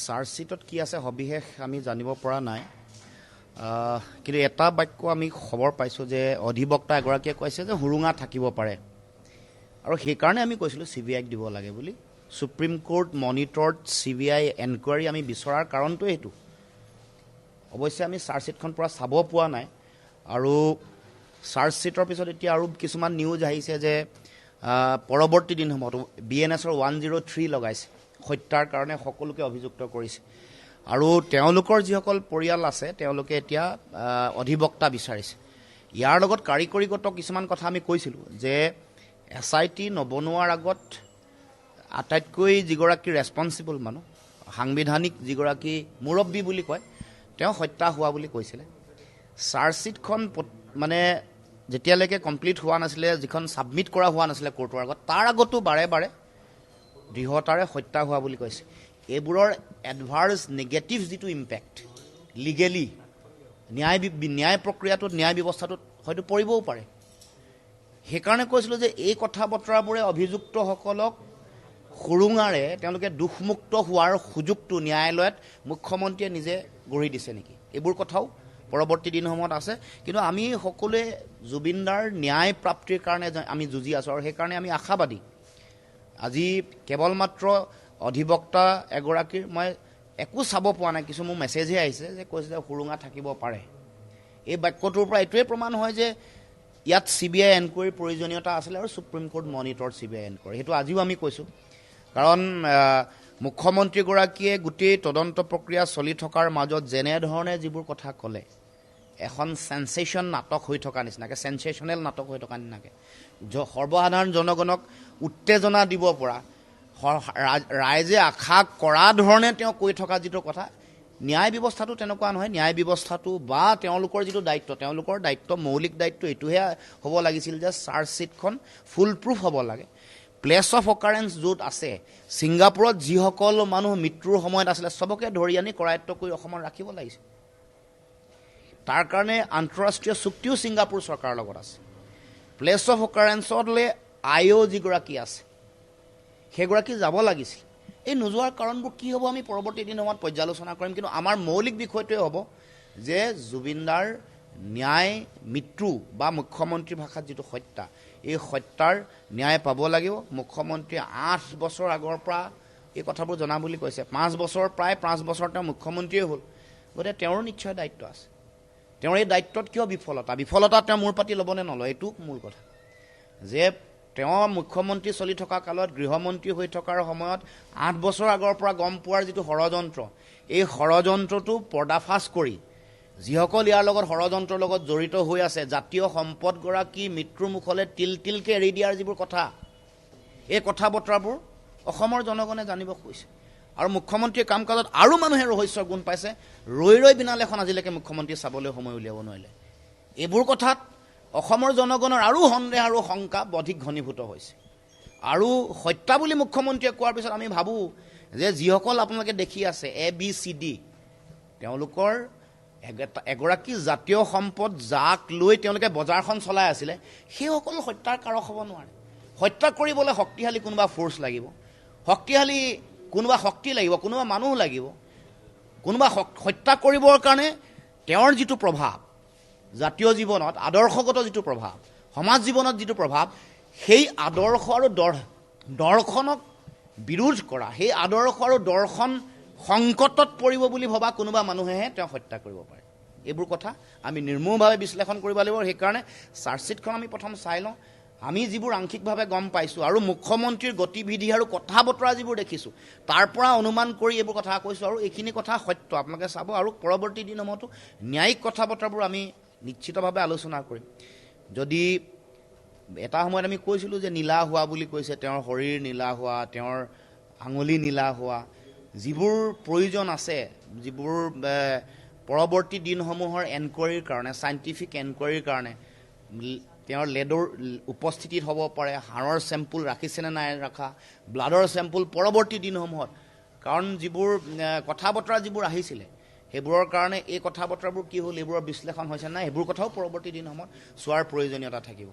চাৰ্জশ্বিটত কি আছে সবিশেষ আমি জানিব পৰা নাই, কিন্তু এটা বাক্য আমি খবৰ পাইছোঁ যে অধিবক্তা এগৰাকীয়ে কৈছে যে সুৰুঙা থাকিব পাৰে, আৰু সেইকাৰণে আমি কৈছিলোঁ CBIক দিব লাগে বুলি। সুপ্ৰিম কোৰ্ট মনিটৰ্ড CBI এনকুৱাৰী আমি বিচৰাৰ কাৰণটো এইটো। অৱশ্যে আমি চাৰ্জশ্বিটখন পৰা চাব পোৱা নাই, আৰু চাৰ্জশ্বিটৰ পিছত এতিয়া আৰু কিছুমান নিউজ আহিছে যে পৰৱৰ্তী দিনসমূহত BNSৰ 103 লগাইছে, হত্যাৰ কাৰণে সকলোকে অভিযুক্ত কৰিছে, আৰু তেওঁলোকৰ যিসকল পৰিয়াল আছে তেওঁলোকে এতিয়া অধিবক্তা বিচাৰিছে। ইয়াৰ লগত কাৰিকৰীগত কিছুমান কথা আমি কৈছিলোঁ যে SIT নবনোৱাৰ আগত আটাইতকৈ যিগৰাকী ৰেছপনচিবল মানুহ, সাংবিধানিক যিগৰাকী মুৰব্বী বুলি কয়, তেওঁ হত্যা হোৱা বুলি কৈছিলে। চাৰ্জশ্বিটখন মানে যেতিয়ালৈকে কমপ্লিট হোৱা নাছিলে, যিখন ছাবমিট কৰা হোৱা নাছিলে কোৰ্টৰ আগত, তাৰ আগতো বাৰে বাৰে দৃঢ়তাৰে হত্যা হোৱা বুলি কৈছে। এইবোৰৰ এডভাৰ্ছ নেগেটিভ যিটো ইম্পেক্ট লিগেলি ন্যায় প্ৰক্ৰিয়াটোত, ন্যায় ব্যৱস্থাটোত হয়তো পৰিবও পাৰে। সেইকাৰণে কৈছিলোঁ যে এই কথা বতৰাবোৰে অভিযুক্তসকলক সুৰুঙাৰে তেওঁলোকে দুখমুক্ত হোৱাৰ সুযোগটো ন্যায়ালয়ত মুখ্যমন্ত্ৰীয়ে নিজে গঢ়ি দিছে নেকি, এইবোৰ কথাও পৰৱৰ্তী দিনসমূহত আছে। কিন্তু আমি সকলোৱে জুবিনদাৰ ন্যায় প্ৰাপ্তিৰ কাৰণে আমি যুঁজি আছোঁ, আৰু সেইকাৰণে আমি আশাবাদী। আজি কেৱল মাত্ৰ অধিবক্তা এগৰাকীৰ মই একো চাব পোৱা নাই, কিছু মোৰ মেছেজহে আহিছে যে কৈছে যে সুৰুঙা থাকিব পাৰে। এই বাক্যটোৰ পৰা এইটোৱে প্ৰমাণ হয় যে ইয়াত CBI এনকুৱাৰীৰ প্ৰয়োজনীয়তা আছিলে, আৰু supreme court monitor CBI enquiry, সেইটো আজিও আমি কৈছোঁ। কাৰণ মুখ্যমন্ত্ৰীগৰাকীয়ে গোটেই তদন্ত প্ৰক্ৰিয়া চলি থকাৰ মাজত যেনেধৰণে যিবোৰ কথা ক'লে, এখন চেনচেশ্যন নাটক হৈ থকা নিচিনাকৈ, চেনচেশ্যনেল নাটক হৈ থকা নিচিনাকৈ, সৰ্বসাধাৰণ জনগণক উত্তেজনা দিব পৰা, ৰাইজে আশা কৰা ধৰণে তেওঁ কৈ থকা যিটো কথা, ন্যায় ব্যৱস্থাটো তেনেকুৱা নহয়। ন্যায় ব্যৱস্থাটো বা তেওঁলোকৰ যিটো দায়িত্ব, তেওঁলোকৰ দায়িত্ব, মৌলিক দায়িত্ব এইটোহে হ'ব লাগিছিল যে চাৰ্জশ্বিটখন ফুল প্ৰুফ হ'ব লাগে। প্লেচ অফ অকাৰেঞ্চ য'ত আছে, ছিংগাপুৰত যিসকল মানুহ মৃত্যুৰ সময়ত আছিলে চবকে ধৰি আনি কৰায়ত্ব কৰি অসমত ৰাখিব লাগিছিল। তাৰ কাৰণে আন্তঃৰাষ্ট্ৰীয় চুক্তিও ছিংগাপুৰ চৰকাৰৰ লগত আছে। প্লেচ অফ অকাৰেঞ্চলৈ IO যিগৰাকী আছে সেইগৰাকী যাব লাগিছিল। এই নোযোৱাৰ কাৰণবোৰ কি হ'ব আমি পৰৱৰ্তী দিনত পৰ্যালোচনা কৰিম, কিন্তু আমাৰ মৌলিক বিষয়টোৱে হ'ব যে জুবিনদাৰ ন্যায়, মৃত্যু বা মুখ্যমন্ত্ৰীৰ ভাষাত যিটো হত্যা, এই হত্যাৰ ন্যায় পাব লাগিব। মুখ্যমন্ত্ৰীয়ে 8 বছৰ আগৰ পৰা এই কথাবোৰ জনা বুলি কৈছে। 5 বছৰ, প্ৰায় 5 বছৰ তেওঁ মুখ্যমন্ত্ৰীয়ে হ'ল, গতিকে তেওঁৰো নিশ্চয় দায়িত্ব আছে। তেওঁৰ এই দায়িত্বত কিয় বিফলতা তেওঁ মূৰ পাতি ল'বনে নলয়, এইটো মূল কথা। যে তেওঁ মুখ্যমন্ত্ৰী চলি থকা কালত, গৃহমন্ত্ৰী হৈ থকাৰ সময়ত 8 বছৰ আগৰ পৰা গম পোৱাৰ যিটো ষড়যন্ত্ৰ, এই ষড়যন্ত্ৰটো পৰ্দাফাছ কৰি যিসকল ইয়াৰ লগত ষড়যন্ত্ৰৰ লগত জড়িত হৈ আছে, জাতীয় সম্পদগৰাকী মৃত্যুৰ মুখলৈ তিল তিলকৈ এৰি দিয়াৰ যিবোৰ কথা, এই কথা বতৰাবোৰ অসমৰ জনগণে জানিব খুজিছে। আৰু মুখ্যমন্ত্ৰীয়ে কাম কাজত আৰু মানুহে ৰহস্যৰ গুণ পাইছে। ৰৈ বিনালেখন আজিলৈকে মুখ্যমন্ত্ৰীয়ে চাবলৈ সময় উলিয়াব নোৱাৰিলে। এইবোৰ কথাত অসমৰ জনগণৰ আৰু সন্দেহ আৰু শংকা অধিক ঘনীভূত হৈছে। আৰু হত্যা বুলি মুখ্যমন্ত্ৰীয়ে কোৱাৰ পিছত আমি ভাবোঁ যে যিসকল আপোনালোকে দেখি আছে ABCD, তেওঁলোকৰ এগৰাকী জাতীয় সম্পদ যাক লৈ তেওঁলোকে বজাৰখন চলাই আছিলে, সেইসকল হত্যাৰ কাৰক হ'ব নোৱাৰে। হত্যা কৰিবলৈ শক্তিশালী কোনোবা ফ'ৰ্চ লাগিব, শক্তিশালী কোনোবা শক্তি লাগিব, কোনোবা মানুহ লাগিব। কোনোবা হত্যা কৰিবৰ কাৰণে তেওঁৰ যিটো প্ৰভাৱ, জাতীয় জীৱনত আদৰ্শগত যিটো প্ৰভাৱ, সমাজ জীৱনত যিটো প্ৰভাৱ, সেই আদৰ্শ আৰু দৰ্শনক বিৰোধ কৰা, সেই আদৰ্শ আৰু দৰ্শন সংকটত পৰিব বুলি ভবা কোনোবা মানুহেহে তেওঁ হত্যা কৰিব পাৰে। এইবোৰ কথা আমি নিৰ্মূলভাৱে বিশ্লেষণ কৰিব লাগিব। সেইকাৰণে চাৰ্জশ্বিটখন আমি প্ৰথম চাই লওঁ। আমি যিবোৰ আংশিকভাৱে গম পাইছোঁ আৰু মুখ্যমন্ত্ৰীৰ গতিবিধি আৰু কথা বতৰা যিবোৰ দেখিছোঁ, তাৰ পৰা অনুমান কৰি এইবোৰ কথা কৈছোঁ, আৰু এইখিনি কথা সত্য আপোনালোকে চাব। আৰু পৰৱৰ্তী দিনসমূহতো ন্যায়িক কথা বতৰাবোৰ আমি নিশ্চিতভাৱে আলোচনা কৰিম। যদি এটা সময়ত আমি কৈছিলোঁ যে নীলা হোৱা বুলি কৈছে, তেওঁৰ শৰীৰ নীলা হোৱা, তেওঁৰ আঙুলি নীলা হোৱা, যিবোৰ প্ৰয়োজন আছে, যিবোৰ পৰৱৰ্তী দিনসমূহৰ এনকুৱাৰীৰ কাৰণে, চাইণ্টিফিক এনকুৱাৰীৰ কাৰণে তেওঁৰ লেডৰ উপস্থিতিত হ'ব পাৰে, হাড়ৰ চেম্পুল ৰাখিছেনে নাই ৰখা, ব্লাডৰ চেম্পুল পৰৱৰ্তী দিনসমূহত, কাৰণ যিবোৰ কথা বতৰা যিবোৰ আহিছিলে সেইবোৰৰ কাৰণে এই কথা বতৰাবোৰ কি হ'ল, এইবোৰৰ বিশ্লেষণ হৈছে নাই, সেইবোৰ কথাও পৰৱৰ্তী দিনসমূহত চোৱাৰ প্ৰয়োজনীয়তা থাকিব।